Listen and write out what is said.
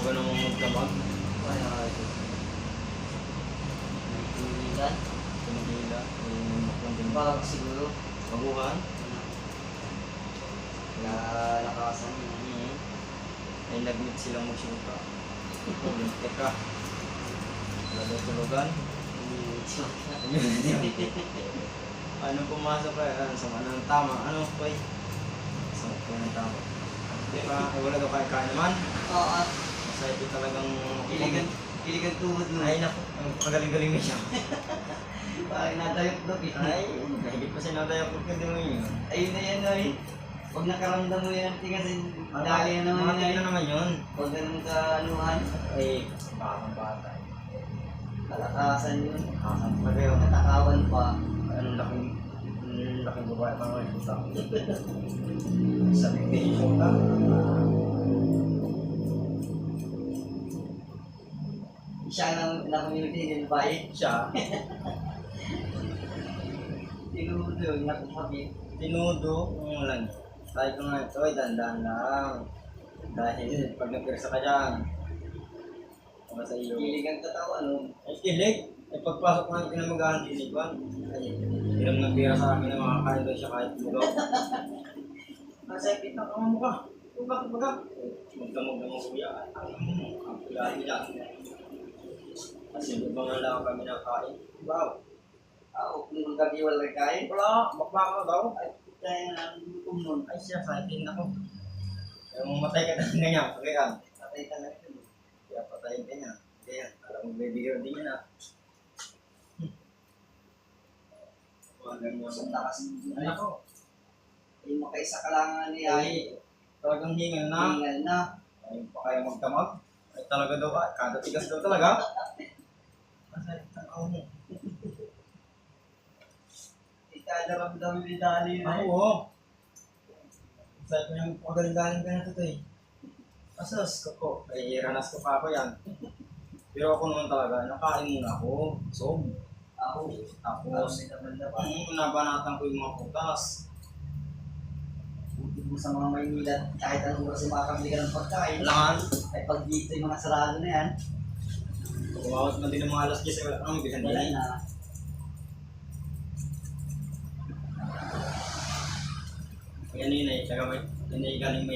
Baga namang magdamag. Ay, ay. May tulilan. Pinagila. Yung maklang din. Bag siguro. Baguhan. Lakasan yun. Ay nag-meet silang magsyuka. Teka. Wala daw tulugan. Ano pumasok ka? Sama ng tama. Ano pa eh? Sama ko ng tama. Di ba? Ay wala daw kain naman. Oo. Masaya ito talagang... Iligan tuhod nun. Ay naku, ang pagaling-galing niya siya. Bakit nadayok doon eh. Ay, nahigit pa siya nadayap ko hindi mo yun. Ayun na yan ay. Pag nakaramdam mo yan, kasi dali na naman Matik yan. na naman yun. Huwag ganun ka anuhan. Ay, bakang bata. Kalakasan yun. Kasan pa kayo. Natakawan pa. Anong laking babae pa naman ito sa sabi ko yung shota. Siya na community din ba eh? Siya, Tinudo yun, nakapagin. tinudo, lang. Sabi ko nga ito, ay dandan lang. Dahil pag nagpirsa ka dyan, mga sa iyo. Iligan katawan nun. Ay, kilig. Ay, pagpasok ko ng pinamagahan din Ivan. Ay, hiram ng pira sa akin na makakain doon siya kahit bugaw. Masakit na kama mo ka. Bakit baga? Magdamog na mo kuya. Ang pulali niya. Kasi ibang lang kami nakain. Wow. Kung magkagiwal ka kain. Wala, bakbaka ka daw. Ay, kaya na gutom nun. Ay siya, sakin ako. Kaya mamatay ka na ganyan, pagkakan. Patay ka lang yun. Kaya patayin ka niya. Kaya, alam mo, bibigyan din niya na. Sa takas. Ay, ako. Ay, makaisa ka lang ni Ay. Talagang hingal na. Hingal na. Ay, pa kaya magdamag. Ay, talaga daw ka. Kada tigas daw talaga. Masaya, tanaw mo. Ikadaramdam ni Dali na. Ako, oo. Masaya ko yung pagaling-galing ka na ito eh. Asas ko po. Ay, ranas ko pa ako yan. Pero ako naman talaga, nakain muna ako. So, tapos, nabanatan ko yung mga putas. Buti mo sa mga Maynila, kahit anong oras yung makakabili ka ng pagkain. Kailangan, Ay pag dito yung mga sarado na yan, kumawat man din ng mga alas 10, wala nang bisan wala din. na. Yan yun eh, tsaka may, yun eh, galing may